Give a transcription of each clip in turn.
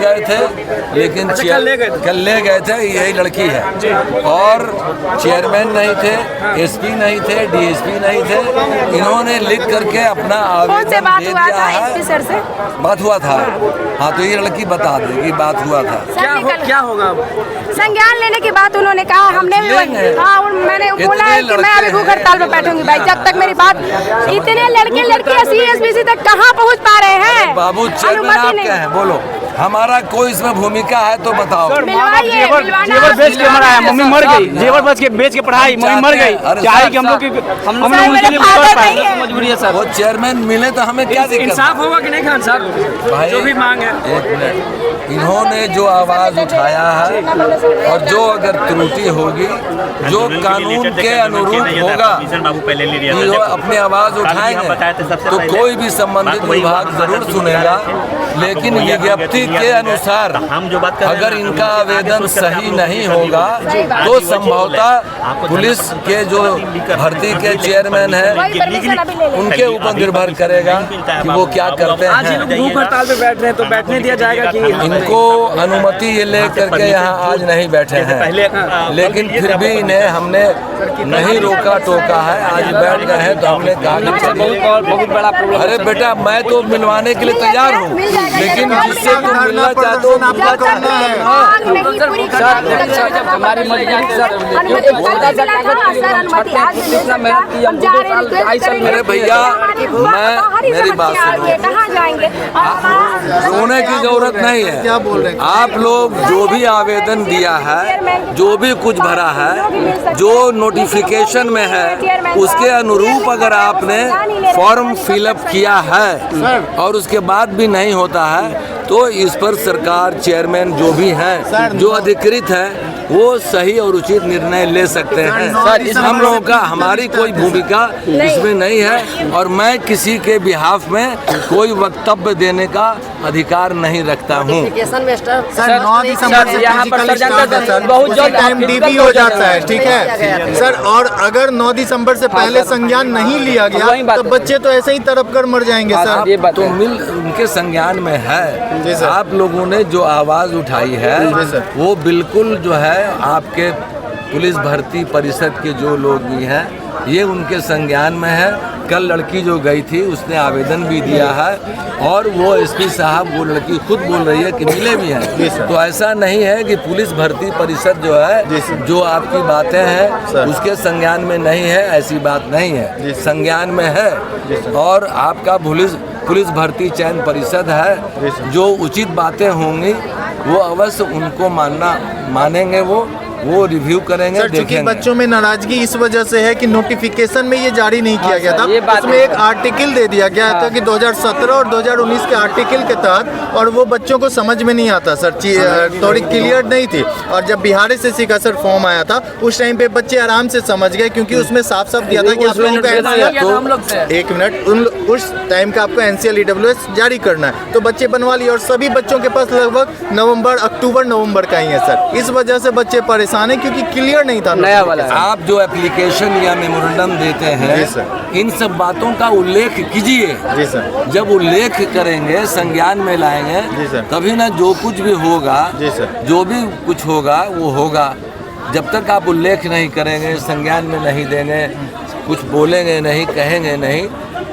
गए थे, लेकिन कल ले गए थे, यही लड़की है। और चेयरमैन नहीं थे, एसपी नहीं थे, डीएसपी नहीं थे। इन्होंने लिख करके अपना आवेदन दे दिया है। बात हुआ था। हाँ, तो ये लड़की बता देगी बात हुआ था। क्या होगा संज्ञान लेने के बाद उन्होंने कहा हमने हाँ, मैंने बोला है कि मैं अभी भूख हड़ताल पे बैठूंगी भाई, जब तक मेरी बात। इतने लड़के सीएसबीसी तक कहाँ पहुँच पा रहे हैं? बाबू चेयरमैन आप क्या है, बोलो। हमारा कोई इसमें भूमिका है तो बताओ। जेवर बेच के मरा है, मम्मी मर गई। जेवर बेच के पढ़ाई, मम्मी मर गई। चाहे कि हम लोग उनके लिए कर पाए, मजबूरी है सर। वो चेयरमैन मिले तो हमें क्या दिक्कत? इंसाफ होगा कि नहीं खान साहब? जो भी मांग है। एक मिनट, इन्होंने जो आवाज उठाया है और जो अगर त्रुटि होगी, जो कानून के अनुरूप होगा, जो अपनी आवाज उठाएंगे तो कोई भी संबंधित विभाग जरूर सुनेगा। लेकिन विज्ञप्ति के अनुसार अगर इनका आवेदन सही नहीं होगा तो संभवतः पुलिस के जो भर्ती के चेयरमैन हैं उनके ऊपर निर्भर करेगा कि वो क्या करते हैं। भूख हड़ताल पे बैठ रहे हैं तो बैठने दिया जाएगा कि इनको अनुमति ये ले करके यहाँ आज नहीं बैठे हैं, लेकिन फिर भी इन्हें हमने नहीं रोका टोका है। आज बैठ गए हैं तो हमने कहा बहुत बड़ा प्रॉब्लम। अरे बेटा, मैं तो मिलवाने के लिए तैयार हूँ, लेकिन जिससे तुम मिलना चाहते हो मिलना करना है। अरे भैया, मेरी बात सुनो, रोने की जरूरत नहीं है। क्या बोल रहे हैं आप लोग? जो भी आवेदन दिया है, जो भी कुछ भरा है, जो नोटिफिकेशन में है, उसके अनुरूप अगर आपने फॉर्म फिलअप किया है और उसके बाद भी नहीं होता है तो इस पर सरकार, चेयरमैन जो भी हैं, जो अधिकृत हैं, वो सही और उचित निर्णय ले सकते हैं। हम लोगों का, हमारी कोई भूमिका इसमें नहीं है और मैं किसी के बिहाफ में कोई वक्तव्य देने का अधिकार नहीं रखता हूँ। सर 9 दिसंबर से बहुत जल्द टाइम डीबी हो जाता है, ठीक है सर। और अगर 9 दिसंबर से पहले संज्ञान नहीं लिया गया तो बच्चे तो ऐसे ही तड़प कर मर जाएंगे सर। तो उनके संज्ञान में है। आप लोगों ने जो आवाज उठाई है वो बिल्कुल जो है आपके पुलिस भर्ती परिषद के जो लोग भी हैं, ये उनके संज्ञान में है। कल लड़की जो गई थी उसने आवेदन भी दिया है और वो एसपी साहब, वो लड़की खुद बोल रही है कि मिले भी हैं। तो ऐसा नहीं है कि पुलिस भर्ती परिषद जो है, जो आपकी बातें हैं उसके संज्ञान में नहीं है, ऐसी बात नहीं है, संज्ञान में है। और आपका पुलिस भर्ती चयन परिषद है, जो उचित बातें होंगी वो अवश्य उनको मानेंगे, वो रिव्यू करेंगे, देखेंगे। बच्चों में नाराजगी इस वजह से है कि नोटिफिकेशन में ये जारी नहीं किया गया था। उसमें एक आर्टिकल दे दिया गया था कि 2017 और 2019 के आर्टिकल के तहत, और वो बच्चों को समझ में नहीं आता सर, थोड़ी क्लियर नहीं थी। और जब बिहार एसएससी का सर फॉर्म आया था उस टाइम पे बच्चे आराम से समझ गए, क्योंकि उसमें साफ साफ दिया था कि आप लोगों का एक मिनट, उस टाइम का आपको NCL EWS जारी करना है, तो बच्चे बनवा लिए। और सभी बच्चों के पास लगभग अक्टूबर नवंबर का ही है सर। इस वजह से बच्चे परेशान है क्योंकि क्लियर नहीं था नया वाला। आप जो एप्लीकेशन या मेमोरेंडम देते हैं, इन सब बातों का उल्लेख कीजिए। जब उल्लेख करेंगे, संज्ञान में लाएंगे, तभी ना जो कुछ भी होगा, जो भी कुछ होगा वो होगा। जब तक आप उल्लेख नहीं करेंगे, संज्ञान में नहीं देंगे, कुछ बोलेंगे नहीं, कहेंगे नहीं,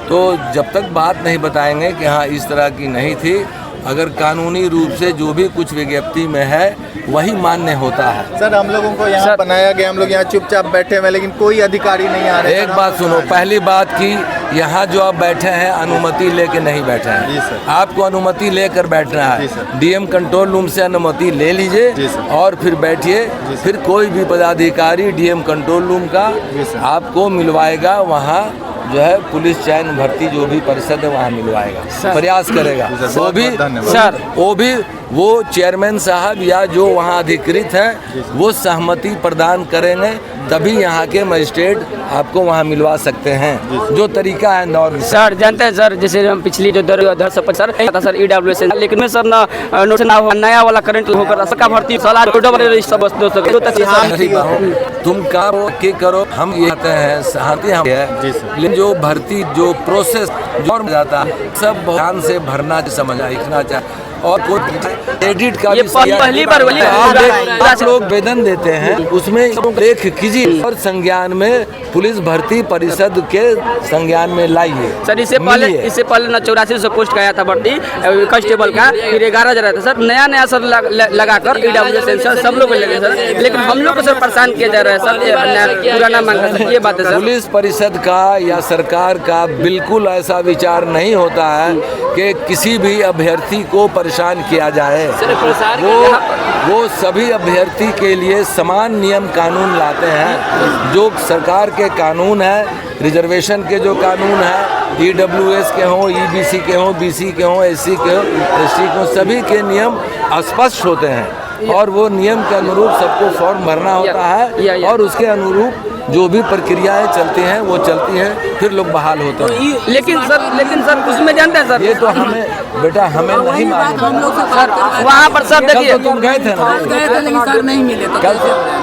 तो जब तक बात नहीं बताएंगे कि हाँ इस तरह की नहीं थी, अगर कानूनी रूप से जो भी कुछ विज्ञप्ति में है वही मान्य होता है। सर हम लोगों को यहाँ बनाया गया, हम लोग यहाँ चुपचाप बैठे हुए, लेकिन कोई अधिकारी नहीं आ रहे। एक बात सुनो, पहली बात की यहाँ जो आप बैठे हैं अनुमति लेके नहीं बैठे हैं, आपको अनुमति लेकर बैठना है। डीएम कंट्रोल रूम से अनुमति ले लीजिए और फिर बैठिए। फिर कोई भी पदाधिकारी डीएम कंट्रोल रूम का आपको मिलवाएगा, वहाँ जो है पुलिस चयन भर्ती जो भी परिषद है वहाँ मिलवाएगा, प्रयास करेगा। वो भी वो चेयरमैन साहब या जो वहाँ अधिकृत हैं वो सहमति प्रदान करेंगे, तभी यहाँ के मजिस्ट्रेट आपको वहाँ मिलवा सकते हैं। जो तरीका है नॉर्म। सर जानते हैं सर, जैसे हम पिछली जो दर सर EWS, लेकिन में सर नया वाला करंट होकर सबका भर्ती तुम काम के करो, हम ये कहते हैं सहमति हम है, लेकिन जो भर्ती जो प्रोसेस जो जाता है सब ध्यान से भरना समझना चाहिए। और एडिट का ये भी पहली बार बोली। आप लोग वेतन देते हैं, उसमें लेख कीजिए और संज्ञान में पुलिस भर्ती परिषद के संज्ञान में लाइए। सर इससे पहले ना 8400 पोस्ट का आया था भर्ती कांस्टेबल का, फिर 11,000 था सर। नया सर लगाकर ईडब्ल्यूएस सेंसर सब लोग लगे सर, लेकिन हम लोग को सर परेशान किया जा रहा है सर, पुराना मांग सर। ये बात है सर। पुलिस परिषद का या सरकार का बिल्कुल ऐसा विचार नहीं होता है कि किसी भी अभ्यर्थी को परेशान किया जाए। वो सभी अभ्यर्थी के लिए समान नियम कानून लाते हैं। जो सरकार के कानून है, रिजर्वेशन के जो कानून है, ईडब्ल्यूएस के हों, ईबीसी के हों, बीसी के हों, एससी के हों, एसटी के हों, सभी के नियम स्पष्ट होते हैं और वो नियम के अनुरूप सबको फॉर्म भरना होता है और उसके अनुरूप जो भी प्रक्रियाएं चलती हैं वो चलती हैं, फिर लोग बहाल होते हैं। लेकिन सर उसमें जानते हैं सर, ये तो हमें बेटा हमें नहीं मालूम। वहाँ पर सब देखिए तुम गए थे ना, लेकिन सर नहीं मिले तो कल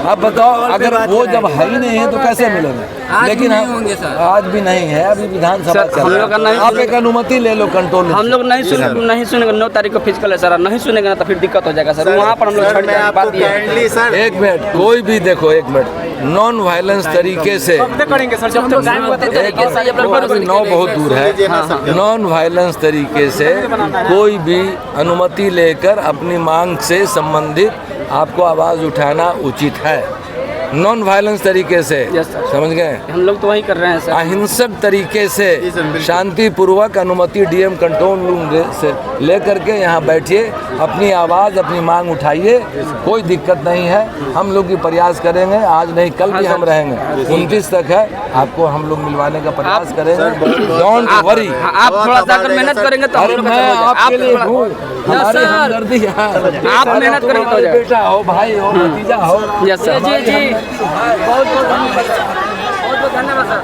अब बताओ, अगर वो जब है ही नहीं है तो कैसे मिलेंगे? लेकिन होंगे सर, आज भी नहीं है, अभी विधानसभा चल रहा है। आप एक अनुमति ले लो कंट्रोल। हम लोग नहीं सुनेंगे। 9 तारीख को फिजिकल है सर, नहीं सुनेंगे ना तो फिर दिक्कत हो जाएगा सर। वहाँ पर हम लोग सर, मैं आपको काइंडली सर एक मिनट, कोई भी देखो, एक मिनट, नॉन वायलेंस तरीके से करेंगे सर, जब तक टाइम होता है। 9 बहुत दूर है। नॉन वायलेंस तरीके से कोई भी अनुमति लेकर अपनी मांग से संबंधित आपको आवाज़ उठाना उचित है। नॉन वायलेंस तरीके से, समझ गए? हम लोग तो वही कर रहे हैं सर। अहिंसक तरीके से शांतिपूर्वक अनुमति डीएम कंट्रोल रूम से लेकर के यहाँ बैठिए, अपनी आवाज़ अपनी मांग उठाइए, कोई दिक्कत नहीं है। हम लोग भी प्रयास करेंगे, आज नहीं कल भी हम रहेंगे। 29 तक है, आपको हम लोग मिलवाने का प्रयास करेंगे। डोंट वरी, आप थोड़ा सा अगर मेहनत करेंगे तो अरे मैं आपके लिए हूँ, हमारी हमदर्दी है। आप मेहनत करेंगे तो हो जाएगा। बेटा हो, भाई हो, भतीजा हो। यस सर, जी बहुत धन्यवाद सर।